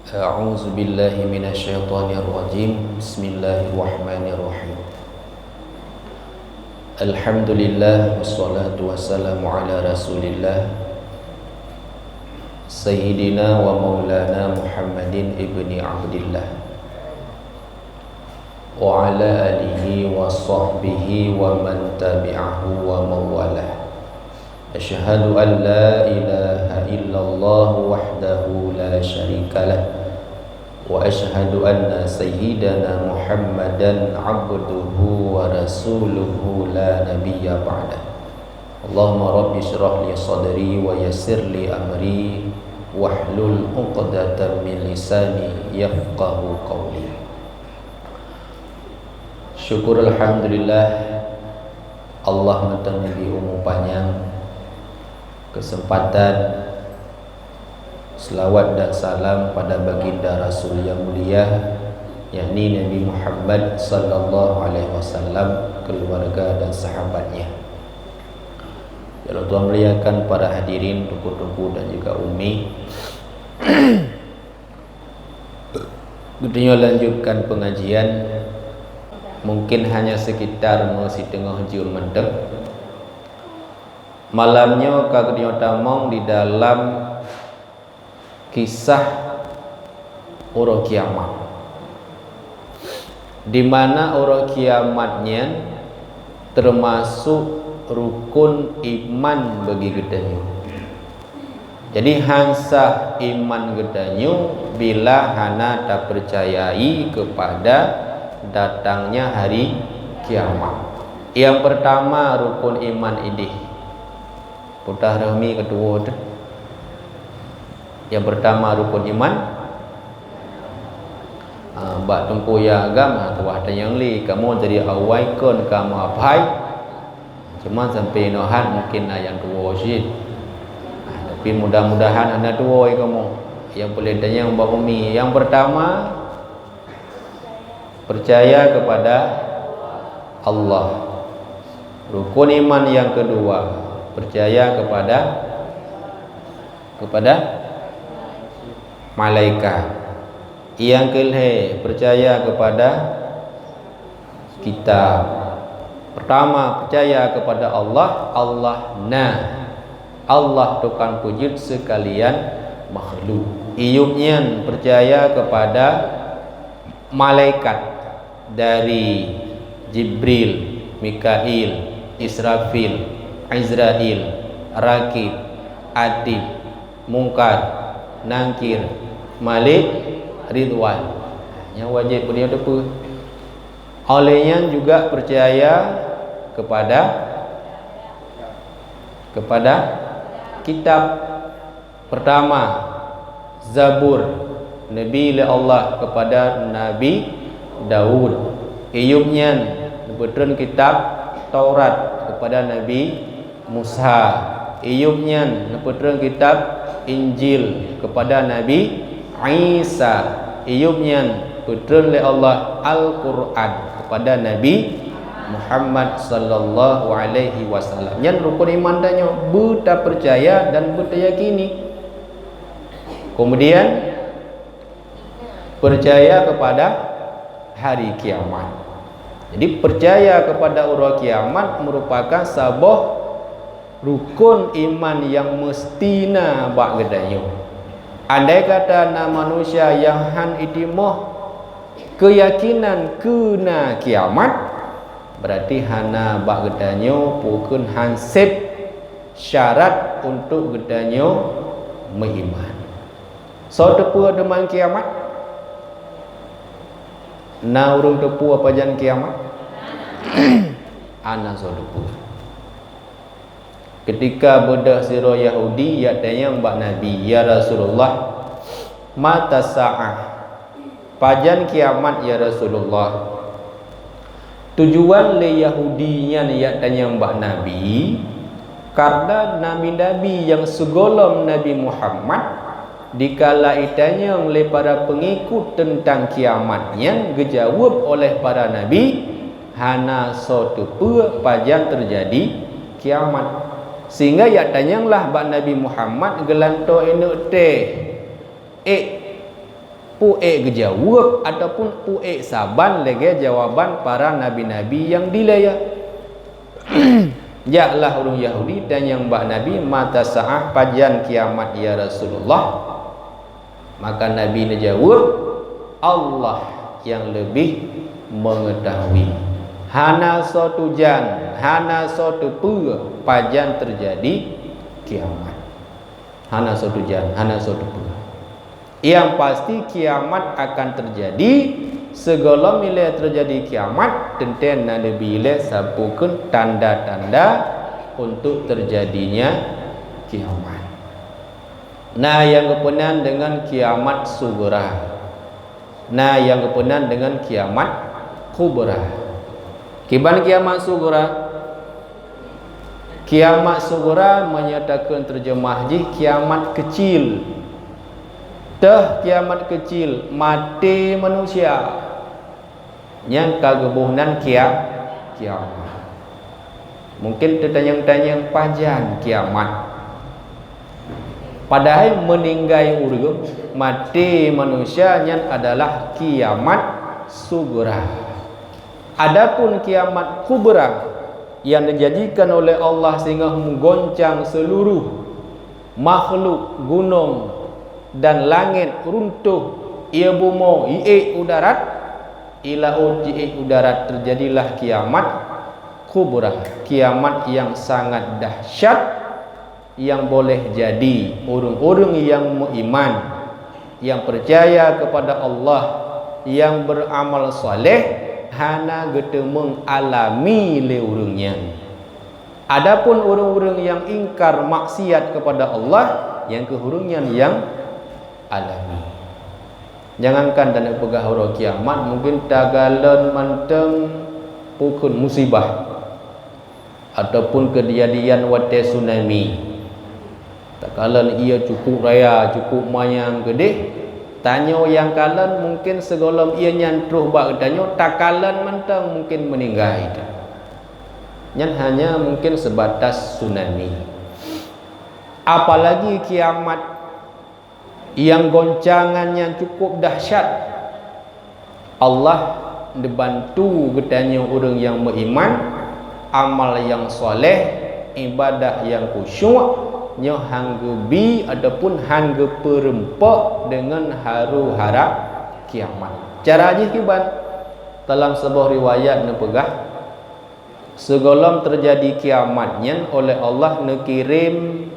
A'udzu billahi minasyaitonir rajim. Bismillahirrahmanirrahim. Alhamdulillah wassalatu wassalamu ala Rasulillah Sayyidina wa maulana Muhammadin ibni Abdillah wa ala alihi wa sahbihi wa man tabi'ahu wa mawalah. Asyhadu an la ilaha illallah wahdahu la syarikalah wa asyhadu anna sayyidana Muhammadan abduhu wa rasuluhu la nabiyya ba'dah. Allahumma rabbi syrah li sadri wa yassir li amri wahlul 'uqdatam min lisani yafqahu qawli. Syukur alhamdulillah Allah mentangi umur panjang, kesempatan selawat dan salam pada baginda Rasul yang mulia, yakni Nabi Muhammad sallallahu alaihi wasallam, keluarga dan sahabatnya. Ya Allah, Tuhan muliakan para hadirin, tuku-tuku dan juga umi. Kita lanjutkan pengajian. Mungkin hanya sekitar masih tengah jul mendek. Malamnya kagak tamong di dalam kisah orang kiamat, di mana orang kiamatnya termasuk rukun iman bagi gedanyu. Jadi hansa iman gedanyu bila hana tak percayai kepada datangnya hari kiamat. Yang pertama rukun iman ini Putah Rahmi kedua tu. Yang pertama rukun iman. Bak tungku ya agama tu ada yang li kamu jadi awai kon kamu apai. Cuma sampai nohan mungkin yang dua sih. Tapi mudah-mudahan anda dua kamu yang boleh tanya yang umi. Yang pertama percaya kepada Allah. Rukun iman yang kedua percaya kepada malaikat. Yang kelima percaya kepada kitab. Pertama percaya kepada Allah. Allah tukang wujud sekalian makhluk. Iyupnya percaya kepada malaikat dari Jibril, Mikail, Israfil, Izrail, Rakib, Atid, Mungkar, Nangkir, Malik, Ridwan. Yang wajib dia depu. Olehnya juga percaya kepada kitab. Pertama Zabur, Nabi Allah kepada Nabi Daud. Iyubnya betul kitab Taurat kepada Nabi Musa. Iyubnya betul kitab Injil kepada Nabi Isa. Iyubnya betul oleh Allah Al-Quran kepada Nabi Muhammad sallallahu alaihi wasallam. Yang rukun iman tanya buta percaya dan buta yakini. Kemudian percaya kepada hari kiamat. Jadi percaya kepada orang kiamat merupakan sebuah rukun iman yang mestina bak gedayu. Andai kata manusia yang han itimah keyakinan kena kiamat, berarti hana bak gedanyo pukun hansip syarat untuk gedanyo beriman. So tepu deman kiamat. Na urung tepu apa jan kiamat? Ana so tepu. Ketika budak siro Yahudi ya tanya mbak Nabi, ya Rasulullah, mata sa'ah, pajan kiamat ya Rasulullah. Tujuan le Yahudinya ya tanya mbak Nabi, karena nabi-nabi yang segolong Nabi Muhammad dikala itanya oleh para pengikut tentang kiamatnya dijawab oleh para nabi hana suatu pajan terjadi kiamat. Sehingga ya tanyanglah bak Nabi Muhammad gelanto enu te puek gejawab ataupun puek saban lagi jawaban para nabi-nabi yang dilaya. Jaklah orang Yahudi dan yang bak Nabi mata sa'ah pajan kiamat ya Rasulullah. Maka Nabi menjawab, Allah yang lebih mengetahui. Hana suatu jan, hana suatu pajan terjadi kiamat. Hana suatu jan, hana suatu yang pasti kiamat akan terjadi. Segala bila terjadi kiamat, tenten ada bila sapukan tanda-tanda untuk terjadinya kiamat. Nah, yang kepenan dengan kiamat sughra. Nah, yang kepenan dengan kiamat kubra. Kiban kiamat sughra. Kiamat sughra menyatakan terjemah kiamat kecil. Kiamat kecil mati manusia yang kegebunan kiamat. Mungkin tertanyang-tanyang pajan kiamat. Padahal meninggal urang mati manusia yang adalah kiamat sughra. Adapun kiamat kubra yang dijadikan oleh Allah sehingga menggoncang seluruh makhluk, gunung dan langit runtuh, ia bumo, ia udarat, ila uji udarat, terjadilah kiamat kubra, kiamat yang sangat dahsyat yang boleh jadi orang-orang yang beriman, yang percaya kepada Allah, yang beramal soleh, hana gete mengalami le urangnya. Adapun orang-orang yang ingkar maksiat kepada Allah, yang kehurungan yang alami. Jangankan dan pegah huruf kiamat, mungkin tagalan manteng pukul musibah ataupun kejadian wate tsunami. Takalan ia cukup raya, cukup mayang gede, tanyo yang kalan mungkin segolom ia nyantruh bak tanyo, takalan manteng mungkin meninggal itu. Yang hanya mungkin sebatas tsunami. Apalagi kiamat yang goncangan yang cukup dahsyat. Allah dibantu getanya orang yang beriman, amal yang soleh, ibadah yang khusyuk, nyo hanggebi ataupun hangge perempak dengan haru harap kiamat. Cara aja kiban dalam sebuah riwayat nepegah segolong terjadi kiamatnya oleh Allah nekirim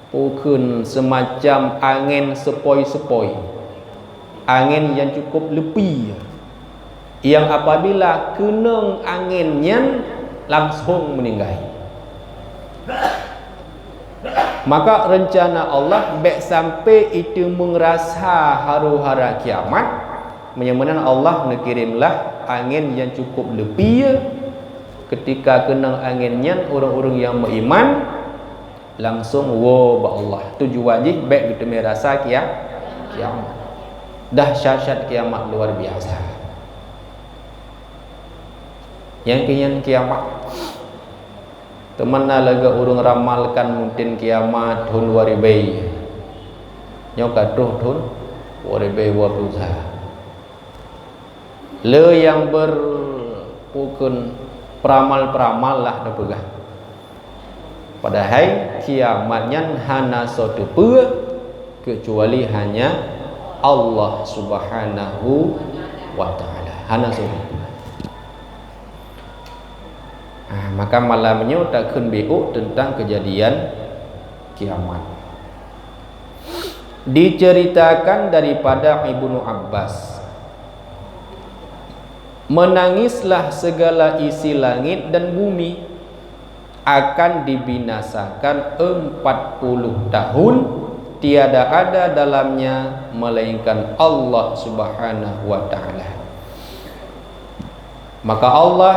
pukun semacam angin sepoi-sepoi, angin yang cukup lepi, yang apabila kena anginnya langsung meninggal. Maka rencana Allah baik sampai itu mengerasa haru-hara kiamat, menyamanan Allah mengirimlah angin yang cukup lepi. Ketika kena anginnya orang-orang yang beriman langsung ba Allah tujuan je baik kita merasa kiamat. Dahsyat kiamat luar biasa. Yang kian kiamat teman lagi orang ramalkan mungkin kiamat tahun 2000 nyoka tahun 2020 le yang berpukun peramal-peramal lah dah pegah. Padahal kiamatnya hana suatu kecuali hanya Allah Subhanahu wa taala. Hana suatu. Maka malamnya takkan biuk tentang kejadian kiamat. Diceritakan daripada Ibnu Abbas, menangislah segala isi langit dan bumi akan dibinasakan 40 tahun, tiada ada dalamnya melainkan Allah Subhanahu wa taala. Maka Allah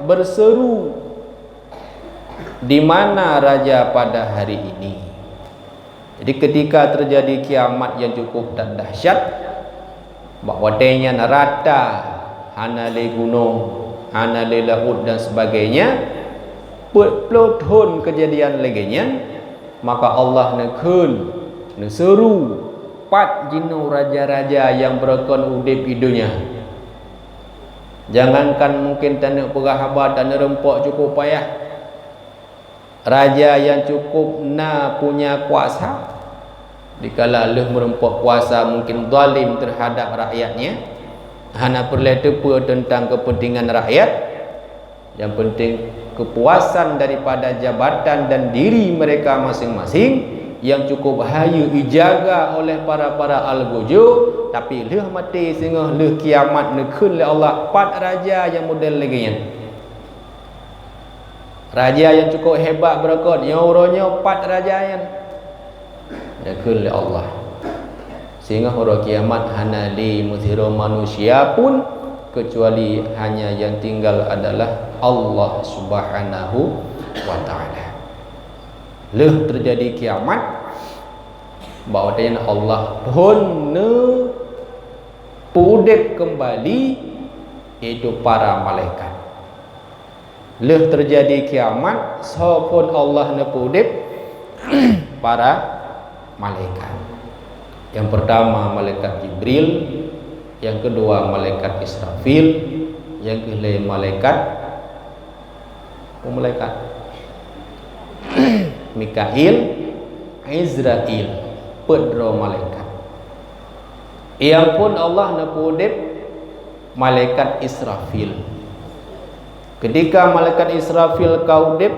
berseru, di mana raja pada hari ini? Jadi ketika terjadi kiamat yang cukup dan dahsyat, bahawa tenya nerata, hana le gunung, hana le laut dan sebagainya, pelotun kejadian laginya, maka Allah nekun, neseru pat jinu raja-raja yang berkon udip hidunya. Jangankan mungkin tanah perahaba, tanah rempok cukup payah. Raja yang cukup punya kuasa, dikala leh merempok kuasa mungkin zalim terhadap rakyatnya, hanya perlu tepa tentang kepentingan rakyat. Yang penting kepuasan daripada jabatan dan diri mereka masing-masing yang cukup hayu dijaga oleh para al-guju. Tapi leh mati sehingga leh kiamat nekun oleh Allah pat raja yang model lagi nya. Raja yang cukup hebat berkon nyoronyo pat raja yang nekun oleh Allah. Sehingga hari kiamat hana li muthiro manusia pun kecuali hanya yang tinggal adalah Allah Subhanahu wa taala. Leh terjadi kiamat bahwasanya Allah pun pudek kembali itu para malaikat. Leh terjadi kiamat sopun Allah nepudek para malaikat. Yang pertama malaikat Jibril, yang kedua malaikat Israfil, yang ketiga malaikat Mikail, Izrail, pedro malaikat. Yang pun Allah nepudep malaikat Israfil. Ketika malaikat Israfil kaudep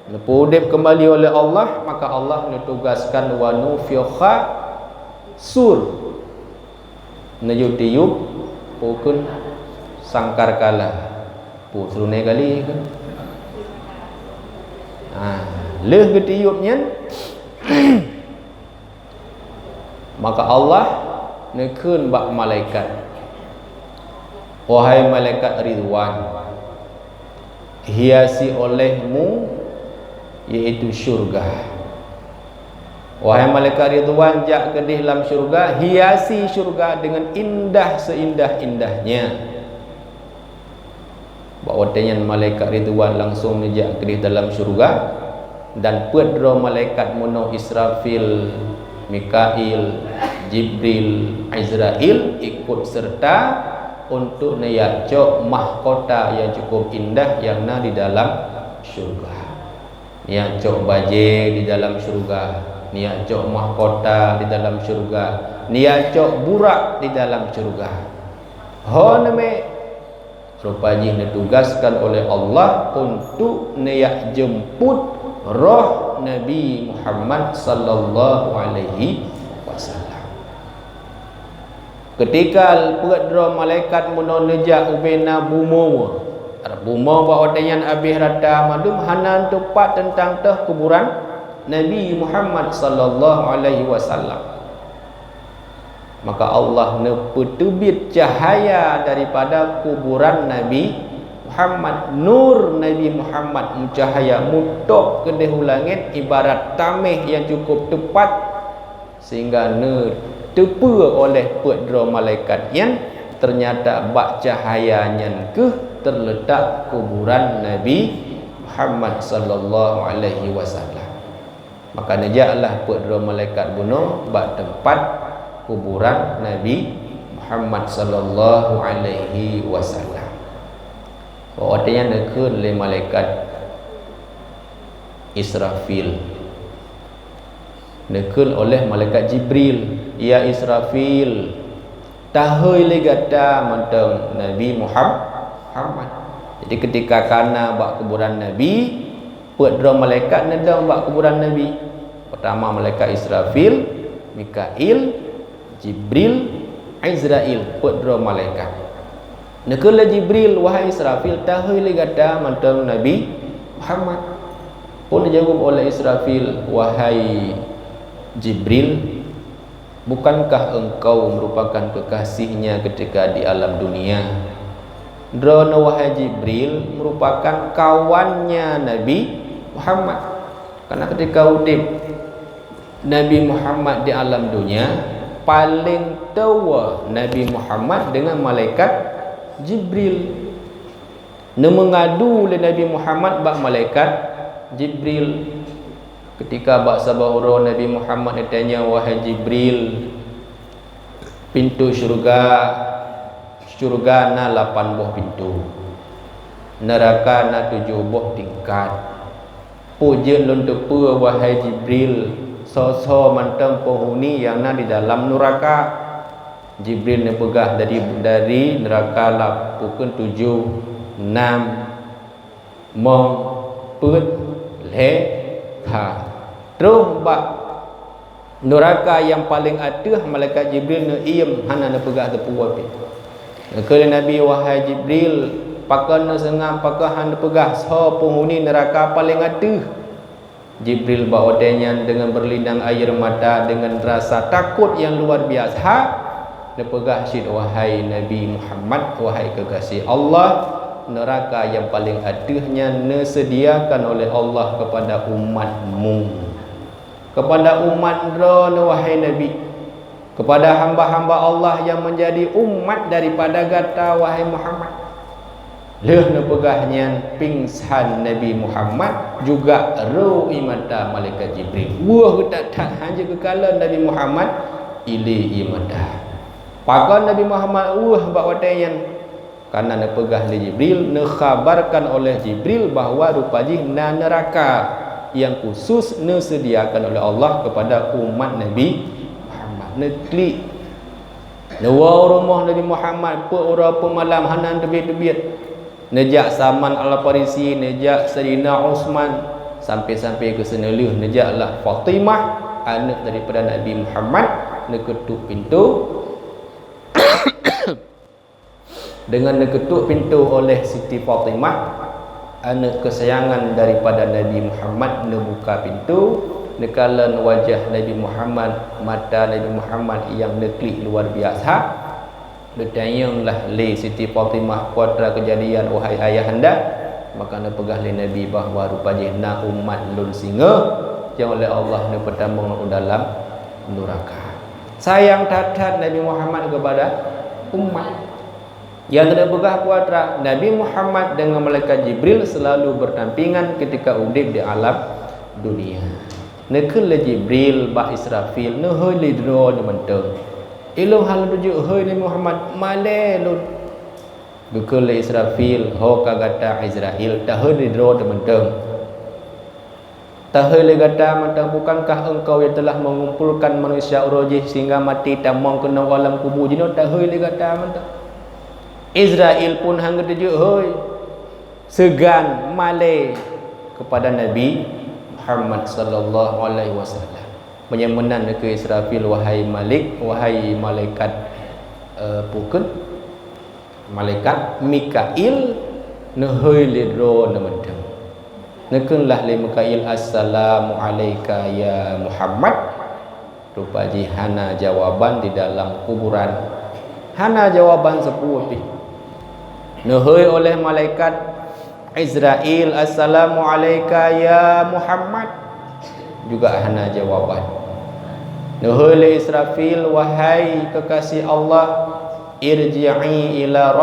nepudep kembali oleh Allah, maka Allah menugaskan wa nufikha sur najutiup pukun sangkar kala putrune kali kan. Leh ketiupnya maka Allah nekun bak malaikat, wahai malaikat Ridwan, hiasi olehmu yaitu syurga. Wahai malaikat Ridwan, jak ke dalam syurga, hiasi syurga dengan indah seindah-indahnya. Bahwasanya malaikat Ridwan langsung menjak ke dalam syurga, dan pedro malaikat muno Israfil, Mikail, Jibril, Izrail ikut serta untuk neyacok mahkota yang cukup indah yang di dalam syurga. Neyacok baje di dalam syurga, neyacok mahkota di dalam syurga, neyacok burak di dalam syurga. Honeme rupanya ditugaskan oleh Allah untuk neyak jemput roh Nabi Muhammad sallallahu alaihi wasallam. Ketika pedro malaikat menonejak ubena bumo bahawa dengan abih rata madum hanan tepat tentang kuburan Nabi Muhammad sallallahu alaihi wasallam. Maka Allah nepetubit cahaya daripada kuburan Nabi Muhammad, nur Nabi Muhammad mencahaya mutok ke dehu langit ibarat tameh yang cukup tepat sehingga tepa oleh pedro malaikat yang ternyata bak cahayanya terletak kuburan Nabi Muhammad sallallahu alaihi wasallam. Maka nejaklah pedro malaikat bunuh bak tempat kuburan Nabi Muhammad sallallahu alaihi wasallam. Bahwasanya nekun oleh malaikat Israfil, nekun oleh malaikat Jibril, ya Israfil tahoi legata manteng Nabi Muhammad. Jadi ketika kana bak kuburan Nabi, pedro malaikat nedang bak kuburan Nabi. Pertama malaikat Israfil, Mikail, Jibril, Izrail, pedro malaikat. Nekala Jibril, wahai Israfil tahoi legata manteng Nabi Muhammad. Pun dijawab oleh Israfil, wahai Jibril, bukankah engkau merupakan kekasihnya ketika di alam dunia? Drona wahai Jibril merupakan kawannya Nabi Muhammad. Karena ketika udip Nabi Muhammad di alam dunia, paling tua Nabi Muhammad dengan malaikat Jibril. Mengadu oleh Nabi Muhammad bak malaikat Jibril. Ketika bak sabahura Nabi Muhammad ditanya, wahai Jibril, pintu syurga na 8 buah pintu, neraka na 7 buah tingkat. Puja lun tepa wahai Jibril, so mantang penghuni yang na di dalam neraka. Jibril ni pegah dari neraka lah pukul 7 6 mong put le ha. Terus bak neraka yang paling atas malaikat Jibril ne iem hana ne pegah tepu api. Kala Nabi wahai Jibril, pakar ne sengam pakar hana pegah so penghuni neraka paling atas. Jibril bawa denyan dengan berlinang air mata dengan rasa takut yang luar biasa. Dia pegah syid wahai Nabi Muhammad, wahai kekasih Allah, neraka yang paling atasnya disediakan oleh Allah kepada umatmu, kepada umat wahai Nabi, kepada hamba-hamba Allah yang menjadi umat daripada gata wahai Muhammad. Leh nepegahnya pingsan Nabi Muhammad juga ru'i mata malaikat Jibril. Wah tak hanya kekala Nabi Muhammad ili imata. Pakai Nabi Muhammad bak watayan karena nepegah li Jibril, nekhabarkan oleh Jibril bahawa rupanya na neraka yang khusus disediakan oleh Allah kepada umat Nabi Muhammad. Nekli nawa rumah Nabi Muhammad pe malam hanan tebit-tebit. Nejak Salman Al-Farisi, nejak Sayyidina Uthman, sampai-sampai ke seneluh nejaklah Fatimah anak daripada Nabi Muhammad neketuk pintu dengan diketuk pintu oleh Siti Fatimah, anak kesayangan daripada Nabi Muhammad, membuka pintu. Nekalan wajah Nabi Muhammad, mata Nabi Muhammad yang neklik luar biasa. Ditanyanglah li Siti Fatimah kuatra kejadian wahai ayahanda, maka nepegah li Nabi bahawa rupanya na umat lun singa yang oleh Allah ne pertambang dalam neraka. Sayang tatat Nabi Muhammad kepada umat. Yang tidak begah kuatra Nabi Muhammad dengan malaikat Jibril selalu berdampingan ketika udip di alam dunia. Nekul Jibril ba Israfil ne hoi lidro di menteng. Ilmu hal tuju hoi Nabi Muhammad malelun. Nekul Israfil ho kagata Israel ta hoi lidro di menteng. Ta hoi le gata menteng, bukankah engkau yang telah mengumpulkan manusia urujih sehingga mati tamang kena alam kubur jino ta hoi le gata menteng. Israel pun hangga tuju hoi segan malai kepada Nabi Muhammad sallallahu alaihi wasallam. Menyamanan ke Israfil wahai Malik, wahai malaikat pukul malaikat Mikail nehoi lidro namantang. Nekenlah li Mikail assalamu alayka ya Muhammad. Rupaji hana jawaban di dalam kuburan. Hana jawaban sepuluh. Nehoi oleh malaikat Israel assalamu alayka ya Muhammad, juga hana jawaban. Nehoi oleh Israfil wahai kekasih Allah, irji'i ila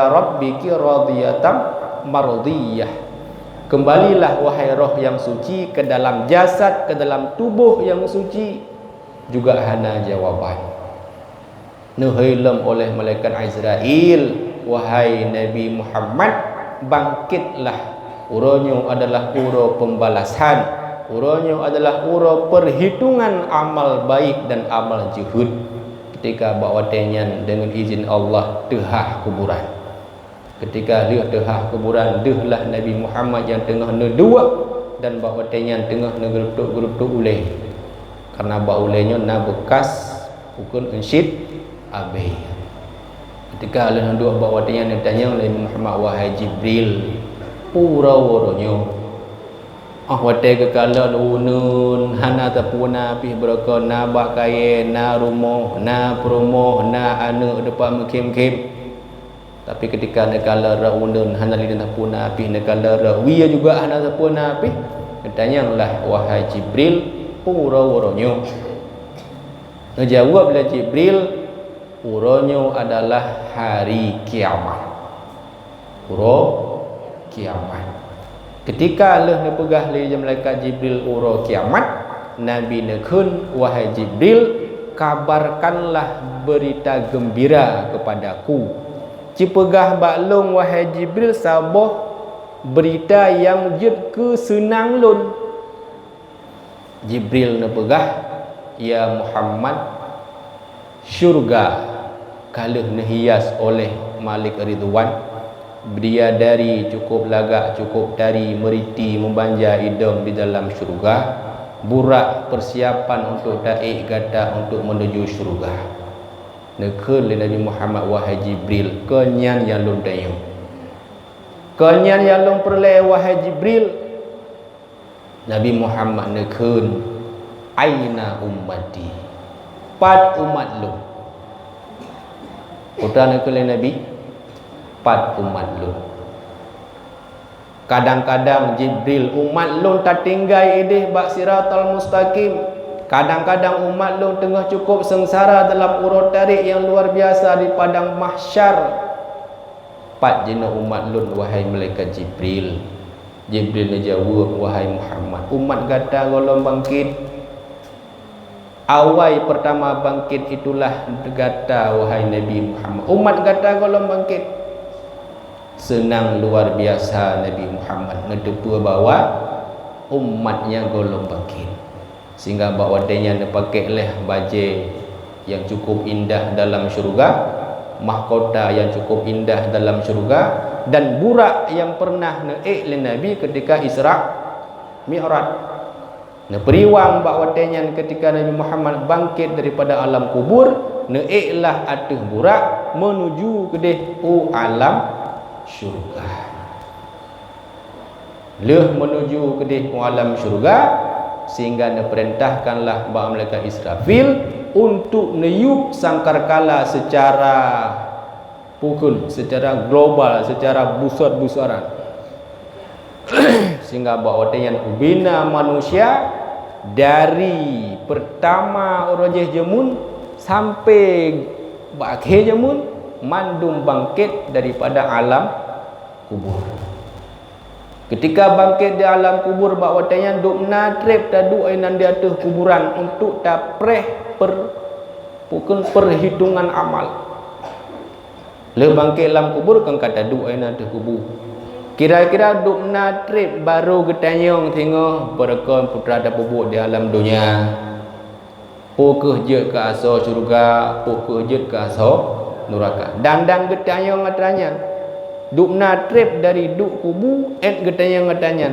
rabbiki radiyatan mardiyah. Kembalilah wahai roh yang suci ke dalam jasad, ke dalam tubuh yang suci, juga hana jawaban. Nehoi oleh malaikat Israel wahai Nabi Muhammad, bangkitlah. Uronyo adalah uro pembalasan, uronyo adalah uro perhitungan amal baik dan amal juhud. Ketika bawa tenyan dengan izin Allah tehah kuburan. Ketika lihat tehah kuburan, dehlah Nabi Muhammad yang tengah nedua dan bawa tenyan tengah negerutuk-gerutuk uleh. Karena bawa ulehnya na bekas pukul ensyid abai. Ketika Allah dua bawa dia nak tanya oleh Muhammad wahai Jibril, pura-puranyo wate kekala lunun hana tapuna pi beraka na bakaye na rumah na promo na anu depan mekim-kim. Tapi ketika nekala raunun hana lina tapuna pi nekala rawiya juga hana tapuna pi, tanyalah wahai Jibril, pura-puranyo. Ngejawablah Jibril, uronyo adalah hari kiamat. Uro kiamat. Ketika Allah nepegah li malaikat Jibril uro kiamat, Nabi nekun wahai Jibril, kabarkanlah berita gembira kepadaku. Cipegah baklong wahai Jibril sabah berita yang jid ke senang lun. Jibril na pegah, ya Muhammad, syurga kalah nahias oleh Malik Ridwan, bidadari cukup lagak, cukup tari, meriti, membanja hidung di dalam syurga. Burak persiapan untuk daik gata untuk menuju syurga. Nekul Nabi Muhammad wahai Jibril, kenyan yang lun dayung. Kenyan yang lun perleh wahai Jibril. Nabi Muhammad nekun, aina ummati, pat umat lu. Putra nekul Nabi, pat umat lu. Kadang-kadang Jibril umat lu tak tinggal idih bak siratal mustaqim. Kadang-kadang umat lu tengah cukup sengsara dalam urut tarik yang luar biasa di padang mahsyar. Pat jenis umat lu wahai malaikat Jibril. Jibril jawab, wahai Muhammad, umat kata golong bangkit. Awal pertama bangkit itulah kata wahai Nabi Muhammad. Umat kata golong bangkit. Senang luar biasa Nabi Muhammad ngedepua bawa umatnya golong bangkit. Sehingga bawa denya dipakai oleh baju yang cukup indah dalam syurga, mahkota yang cukup indah dalam syurga, dan burak yang pernah naik oleh Nabi ketika Isra Mi'raj. Periwang bawa denya ketika Nabi Muhammad bangkit daripada alam kubur, naiklah atas burak menuju ke alam syurga. Leh menuju ke alam syurga, sehingga diperintahkanlah bagi malaikat Israfil untuk niup sangkarkala secara pukul, secara global, secara busar-busaran. Sehingga bahawa yang ubina manusia dari pertama orojeh jemun sampai akhir jemun mandum bangkit daripada alam kubur. Ketika bangkit di alam kubur, bahawa tanya duk natrip tadu ainan di atas kuburan untuk tapreh pukul perhitungan amal. Le bangkit alam kubur kan kata duk ainan atas kubur. Kira-kira duk natrip baru getanyong tengok berekon putra dan bubuk di alam dunia. Pukul je ke asal syurga, pukul je ke asal neraka. Dandang getanyong ngatanya duk natrip dari duk kubu getanyong ngatanya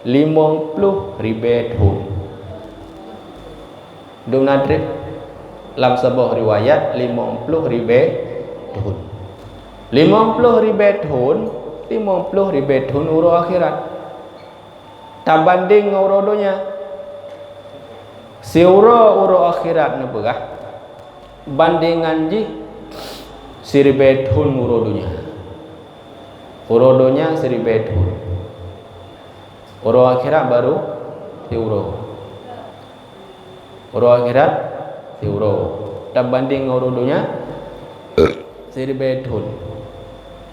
50 ribet tahun. Duk natrip dalam sebuah riwayat 50 ribet tahun. 50 ribet tahun, 50 ribet tahun urut akhirat. Tak banding urut dunia. Urut akhirat ni berah bandingan ji siribet hun urodonya. Urodonya siribet hun. Uro akhirat baru tiuro. Uro akhirat tiuro. Tak banding urodonya siribet hun.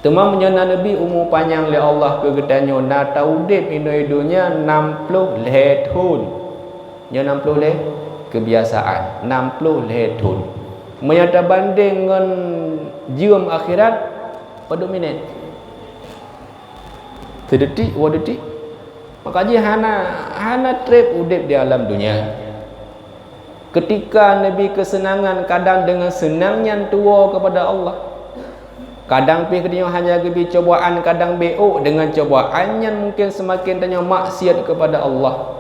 Temam menyana Nabi umur panjang oleh Allah kegedanyo na taudib inoidonya 60 lehet hun. Nya 60 leh kebiasaan 60 lehet hun. Menyata banding dengan jiwa akhirat pada minit sedetik wadetik. Makanya hana trip udip di alam dunia. Ketika Nabi kesenangan kadang dengan senangnya tua kepada Allah, kadang pergi kedua hanya kebi cobaan, kadang beok dengan cobaan yang mungkin semakin tanya maksiat kepada Allah.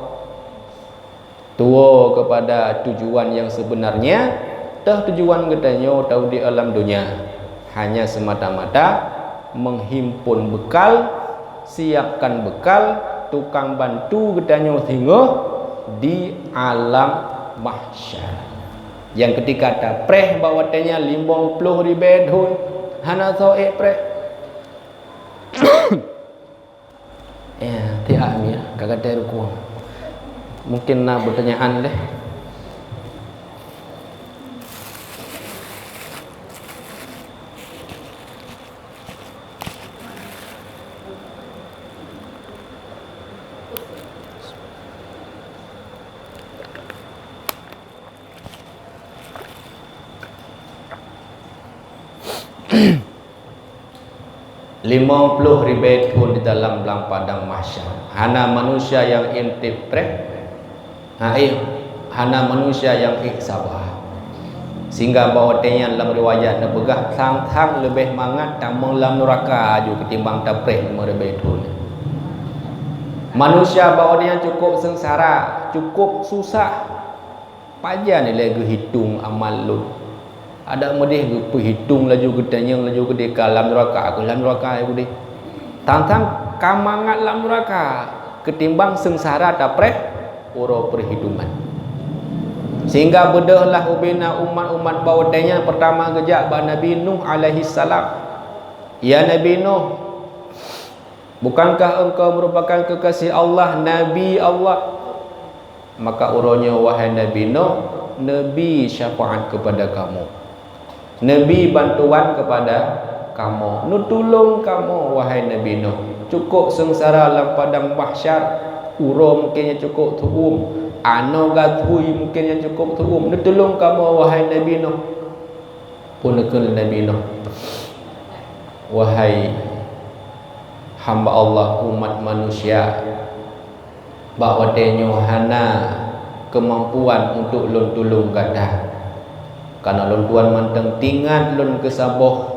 Tua kepada tujuan yang sebenarnya, dah tujuan katanya tahu di alam dunia hanya semata-mata menghimpun bekal, siapkan bekal, tukang bantu katanya hingga di alam mahsyar. Yang ketika tak preh bawa tanya 50 ribet hun hana tahu preh. Ya, tiap amir kagak terku. Mungkin nak pertanyaan leh. 50,000 tahun di dalam padang mahsyar. Hana manusia yang intifreh, hana manusia yang sabar. Sehingga bahawa yang dalam riwayat nak pegah thang lebih mangat tamang dalam neraka aju ketimbang tapreh 50,000 tahun. Manusia bahawa dia cukup sengsara, cukup susah. Pajan ni lagi hitung amal lu. Ada modeh gu hitung laju gedanyang laju gede kalam neraka ke dalam neraka aku deh. Tantang kamangat dalam neraka ketimbang sengsara tapreh uro perhitungan. Sehingga bedahlah ubina umat-umat bawadanya pertama gejak ba Nabi Nuh alaihi salam. Ya Nabi Nuh, bukankah engkau merupakan kekasih Allah, Nabi Allah? Maka uronya, wahai Nabi Nuh, Nabi syafaat kepada kamu, Nabi bantuan kepada kamu, nutulung kamu wahai Nabi Nuh. Cukup sengsara dalam padang mahsyar, uro mungkinnya cukup tuum, ano gathui mungkinnya cukup tuum, nutulung kamu wahai Nabi Nuh. Punakul Nabi Nuh, wahai hamba Allah umat manusia, bahawa denyo hana kemampuan untuk lon tulung gadah. Karena lon tuan manteng tingat lon kesaboh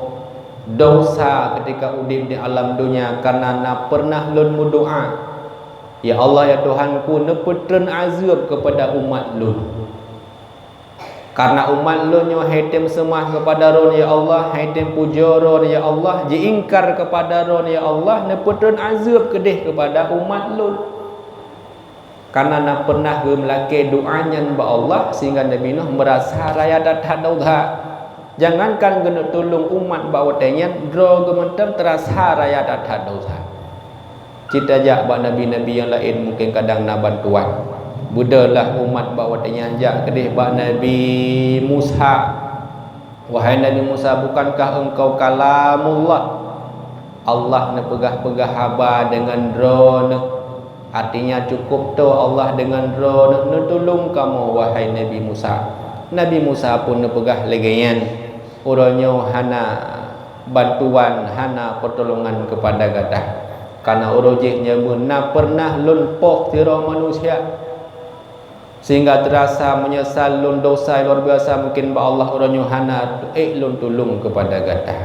dosa ketika udip di alam dunia, karena na pernah lon berdoa, ya Allah ya Tuhanku, nepetren azab kepada umat lon. Karena umat lon nyo haitem semah kepada ron ya Allah, haitem puja ron ya Allah, diingkar kepada ron ya Allah, nepetren azab kedih kepada umat lon. Karena nak pernah melaki doanya ba Allah, sehingga Nabi Nuh merasa raya datang daudha. Jangankan kena tolong umat bawa tanya, dro gementem terasa raya datang daudha. Cita jak ba nabi-nabi yang lain mungkin kadang nak bantuan. Budalah umat bawa tanya jak kedih ba Nabi Musa. Wahai Nabi Musa, bukankah engkau kalamullah? Allah nak pegah-pegah haba dengan drone. Artinya cukup tu Allah dengan roh nak tolong kamu wahai Nabi Musa. Nabi Musa pun nepegah legayan uronyo hana bantuan, hana pertolongan kepada gadah. Karena urojiknya pun na pernah lunpoh tiro manusia, sehingga terasa menyesal lun dosa luar biasa mungkin ba Allah uronyo hana lun tolong kepada gadah.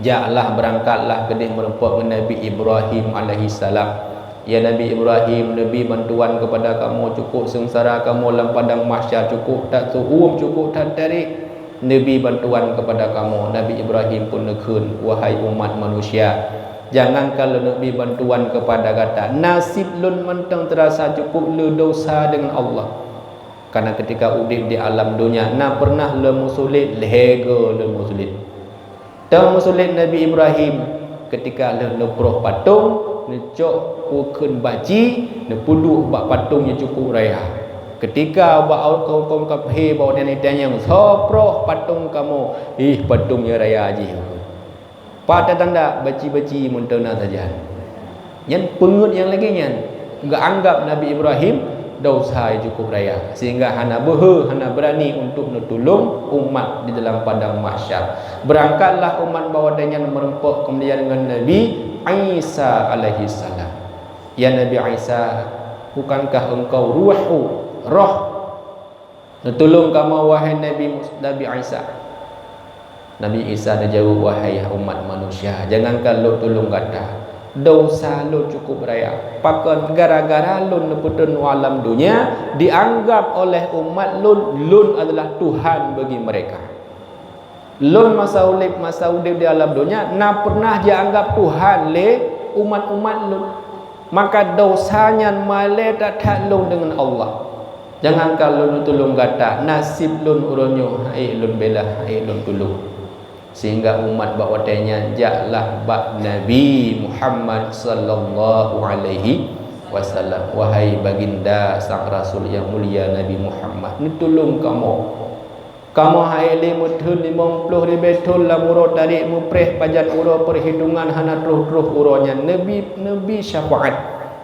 Jaklah berangkatlah kedih merempok dengan Nabi Ibrahim alaihi salam. Ya Nabi Ibrahim, Nabi bantuan kepada kamu, cukup sengsara kamu dalam padang mahsyar, cukup tak tuhum, cukup tak tarik. Nabi bantuan kepada kamu. Nabi Ibrahim pun nekun, wahai umat manusia, jangan kalau Nabi bantuan kepada kata nasib lun mentang terasa cukup le dosa dengan Allah. Karena ketika udip di alam dunia, na pernah le musulit lehego le musulit. Tang musulit Nabi Ibrahim ketika le leproh patung necok pukun baji nepuduk bak patungnya cukup raya. Ketika bak kaum kafir bawa dia tanya, soproh patung kamu, patungnya raya aji. Pada tanda baci-baci muntana saja. Yang pengut yang lagi nyan enggak anggap Nabi Ibrahim dosa cukup raya, sehingga hana berani untuk menolong umat di dalam padang mahsyar. Berangkatlah umat bawa dengan merempok kemudian dengan Nabi Isa alaihi salam. Ya Nabi Isa, bukankah engkau roh? Tolong kamu wahai Nabi Isa. Nabi Isa dia jawab, wahai umat manusia, jangankan lo tolong kata dosa lo cukup raya. Pakan gara-gara lo neputun alam dunia dianggap oleh umat lo adalah Tuhan bagi mereka. Lun masa udip di alam dunia na pernah dianggap Tuhan le umat-umat lun. Maka dosanya male tak lun dengan Allah. Jangan kalau lun tolong kata nasib lun uronyo lun bela lun tolong. Sehingga umat bawa tanya jaklah bak Nabi Muhammad sallallahu alaihi wasallam, wahai baginda sang rasul yang mulia Nabi Muhammad, ni tolong kamu hai limu thun 50 ribetul la muro tarik mupreh pajan uro perhitungan hana terus uronya Nabi syafaat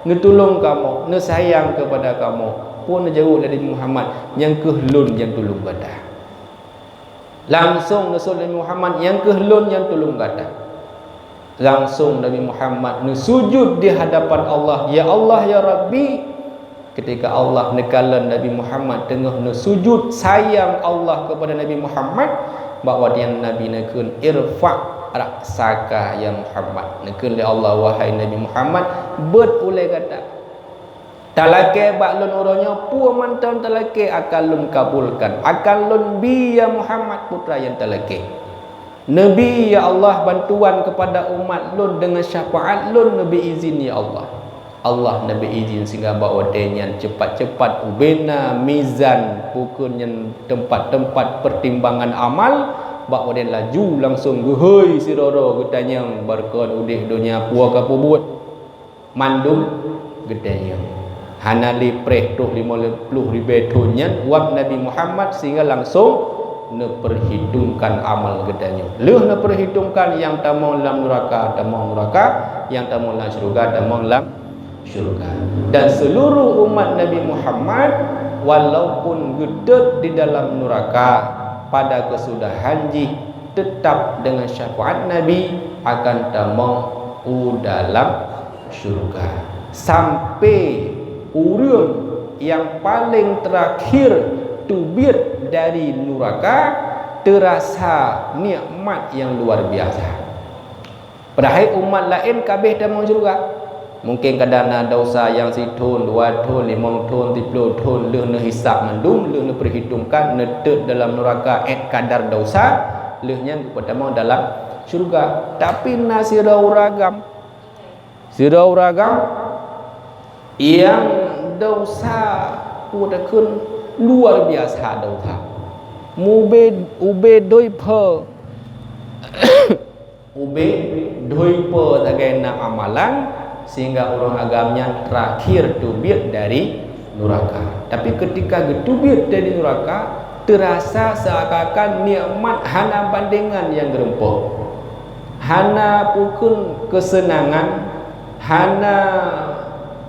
ngetulung kamu, nesayang kepada kamu pun jauh dari Muhammad yang kehlun yang tolong gadah. Langsung Nabi Muhammad yang kehlun yang tolong gadah. langsung Nabi Muhammad sujud di hadapan Allah. Ya Allah ya Rabbi, ketika Allah nekalan Nabi Muhammad tengah sujud, sayang Allah kepada Nabi Muhammad, bahawa dia Nabi nekun irfa' raksaka ya Muhammad, nekun li Allah wahai Nabi Muhammad, bet ulai kata talake baklun orangnya puan mantan talake akan lun kabulkan, akan lun bi ya Muhammad putra yang talake. Nabi ya Allah bantuan kepada umat lun dengan syafaat lun, Nabi izin ya Allah. Allah Nabi izin sehingga bawa denyan cepat-cepat ubena mizan pukunnya tempat-tempat pertimbangan amal, bawa dia laju langsung gehoi siroro getanya berkon udik dunia puak apa buat mandum getanya hanali preh tuh 50 ribetunnya wab Nabi Muhammad sehingga langsung perhitungkan amal gedanya. Leuh perhitungkan yang tamu dalam neraka, tamu neraka, yang tamu dalam syurga, tamu dalam syurga. Dan seluruh umat Nabi Muhammad walaupun gedut di dalam neraka, pada kesudahan ji tetap dengan syafaat Nabi akan tamu dalam syurga. Sampai urang yang paling terakhir tubir dari neraka terasa nikmat yang luar biasa. Padahal umat lain kabeh dah mau syurga. Mungkin kadang ada dosa yang situn, 2 tun, 5 tun, 30 tun, leuh hisab mandum, leuh perhitungkan netek dalam neraka kadar dosa, leuhnya kepada mau dalam syurga. Tapi nasirau ragam. Sirau ragam yang dosa pudakun luar biasa dosa. Ube doi per ube doi per tagana amalan sehingga orang agamanya terakhir tubir dari neraka. Tapi ketika getubir dari neraka terasa seakan-akan nikmat hana bandingan yang gerempok, hana pukul kesenangan, hana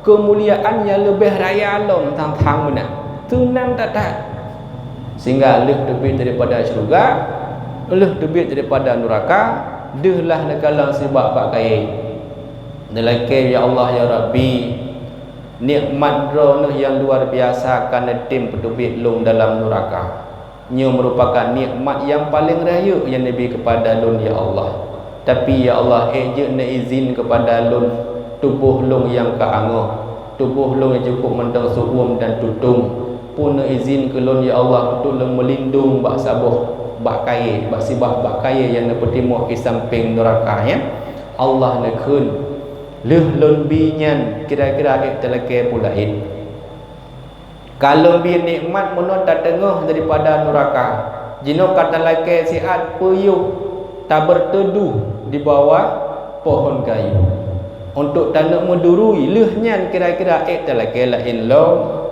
kemuliaan yang lebih raya alam tang-tang mana tenang tak. Sehingga leh debit daripada syurga, leh debit daripada neraka, dehlah nekalang sebab bak kaya. Nelake ya Allah ya Rabbi, nikmat roh yang luar biasa kerana tim pedubit lung dalam neraka. Nya merupakan nikmat yang paling raya yang Nabi kepada lun ya Allah. Tapi ya Allah je na izin kepada lun tubuh lung yang keangoh, tubuh lung yang cukup mendang suhum dan tutung. Pun izin ke lun ya Allah untuk melindung bak sabuh bak kaya, bak sibah bak kaya yang bertimuk di samping neraka ya. Allah nekun leuh lun binyan kira-kira telake pulain. Kalau bi nikmat menon tak tengah daripada neraka. Jino kata lake sihat puyuh tak berteduh di bawah pohon kayu. Untuk tak nak mendurui leuhnya kira-kira telake lain long.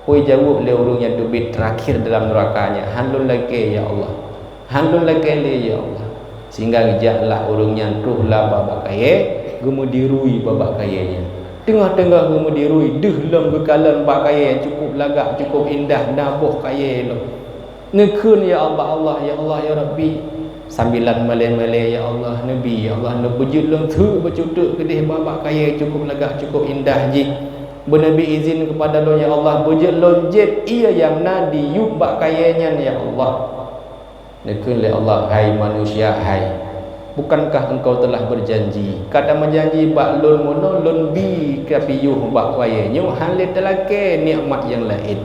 Pui jawab le urung yang tubit terakhir dalam nerakanya. Handul lagi ya Allah. Handul lagi ya Allah. Sehingga gejaklah urung yang truhlah babak kaya, gemudirui babak kayanya. Tengah-tengah gemudirui dehlam bekalan bak kaya yang cukup lagak, cukup indah, nabuh kaya lo. Nekun ya Allah, Allah ya Allah ya Rabbi. Sambilan malai-malai ya Allah Nabi ya Allah nebujud long tu bercutuk kedih babak kaya cukup lagak, cukup indah ji. Bernabi izin kepada lo ya Allah bujud lonjet ia yang nadi yubak kayanya ya Allah. Nekun le Allah hai manusia hai, bukankah engkau telah berjanji kata menjanji bak lon mono lon bi kapiyuh bak kayanya halit telake nikmat yang lain.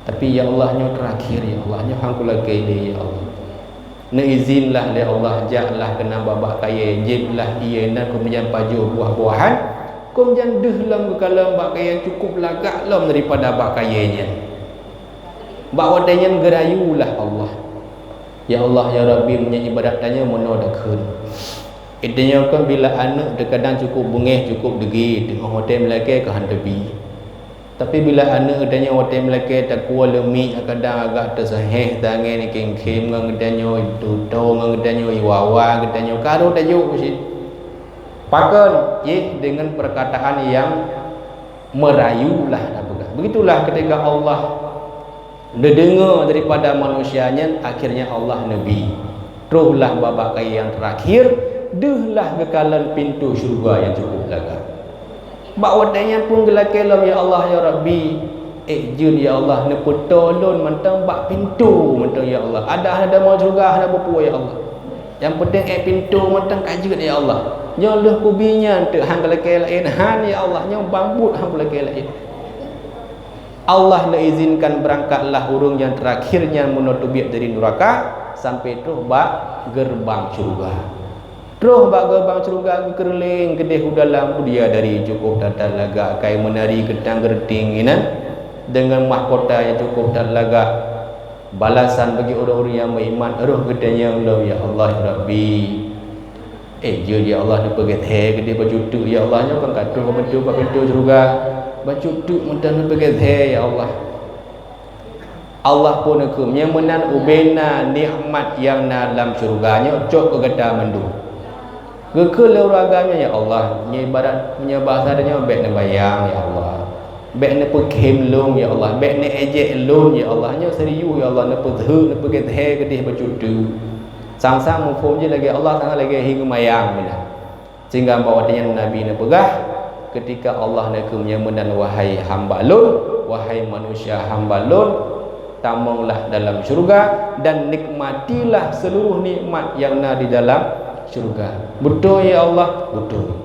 Tapi ya Allah nyo terakhir ya Allah nyo hangku lagi le ya Allah. Ne izinlah le Allah jaklah kena babak kaya jiblah ia nak kemudian pajuh buah-buahan. Kemudian dehlam kekalam bak kaya cukup lagak lam daripada bak kayanya. Bak wadanya gerayulah Allah. Ya Allah ya Rabbi punya ibadat tanya menodakun. Idenya kan bila anak kadang cukup bungeh cukup degi tengah hotel Melaka ke hantabi. Tapi bila anak adanya hotel Melaka tak kuat lemik kadang agak tersahih tangan ni kem-kem ngang gedanyo tuto ngang gedanyo iwawa gedanyo karo tajuk mesti. Pakan dengan perkataan yang merayulah. Begitulah ketika Allah dengar daripada manusianya, akhirnya Allah Nabi teruhlah babak kaya yang terakhir dehlah kekalan pintu syurga yang cukup laga. Bak wadanya pun gelakelam ya Allah ya Rabbi. Jun ya Allah ne tolong mentang bak pintu mentang ya Allah. Ada mau syurga ada berpuas ya Allah. Yang penting pintu mentang kajut ya Allah. Nyoluh kubinya untuk hang gelakelan han ya Allah nyong bambut hang gelakelan. Allah nak izinkan berangkatlah urung yang terakhirnya menutup dari neraka sampai tu bak gerbang syurga. Terus bak gerbang syurga kerling kedeh dalam dia dari cukup tata laga kai menari getang gerting ini dengan mahkota yang cukup tata laga balasan bagi orang-orang yang beriman roh gedenya Allah ya Allah ya Rabbi. Je ya Allah ni pergi teh kedeh bajutuk ya Allah nya kan katu pintu syurga bajutuk mentan pergi teh ya Allah. Allah pun hukum yang menan ubena nikmat yang dalam syurganya cok ke geda mendu. Gekele raganya ya Allah, nya ibarat punya bahasa dia baik ne bayang ya Allah. Baik ne pekim long ya Allah, baik ne ejek long ya Allah. Nya serius ya Allah ne pedhe ne pergi teh gedih bajutuk. Sang-sang mufum je lagi Allah sangat lagi hingga mayang benar. Sehingga bawa dia Nabi ne pegah ketika Allah ne hukumnya menan wahai hamba lun, wahai manusia hamba lun, tamanglah dalam syurga dan nikmatilah seluruh nikmat yang ada di dalam syurga. Betul ya Allah, betul.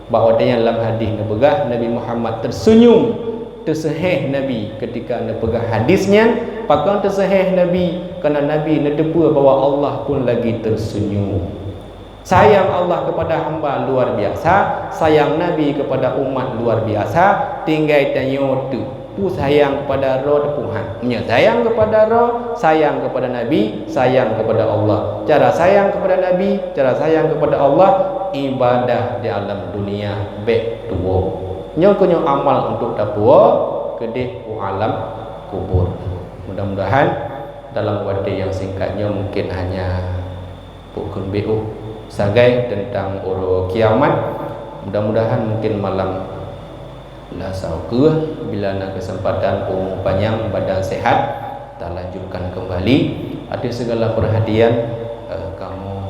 Bahawa dalam hadis nepegah Nabi Muhammad tersenyum, terseheh Nabi ketika nepegah hadisnya, pakang terseheh Nabi kerana Nabi nedepa bahawa Allah pun lagi tersenyum. Sayang Allah kepada hamba luar biasa, sayang Nabi kepada umat luar biasa, tinggal tanya tu. Sayang kepada roh Tuhan, sayang kepada roh, sayang kepada Nabi, sayang kepada Allah. Cara sayang kepada Nabi, cara sayang kepada Allah, ibadah di alam dunia baik tua. Nyokonyo amal untuk dapur kedih alam kubur. Mudah-mudahan dalam waktu yang singkatnya mungkin hanya pukul BU sagai tentang uru kiamat. Mudah-mudahan mungkin malam lah sauke bila nak kesempatan umur panjang badan sehat tak lanjutkan kembali. Ada segala perhatian kamu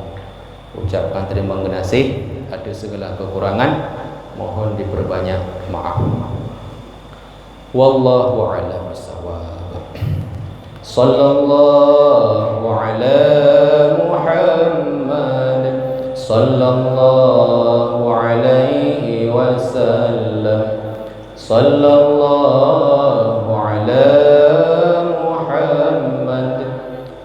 ucapkan terima kasih. Ada segala kekurangan mohon diperbanyak maaf. Wallahu a'lam bissawab. Sallallahu ala Muhammad sallallahu alaihi wasallam. Sallallahu ala Muhammad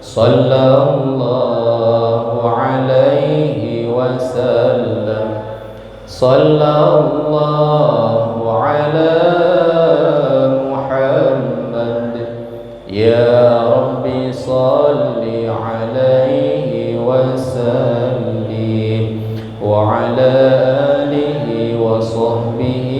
sallallahu alaihi wasallam. Sallallahu ala Muhammad. Ya Rabbi salli alaihi wasallim wa ala alihi wa sahbihi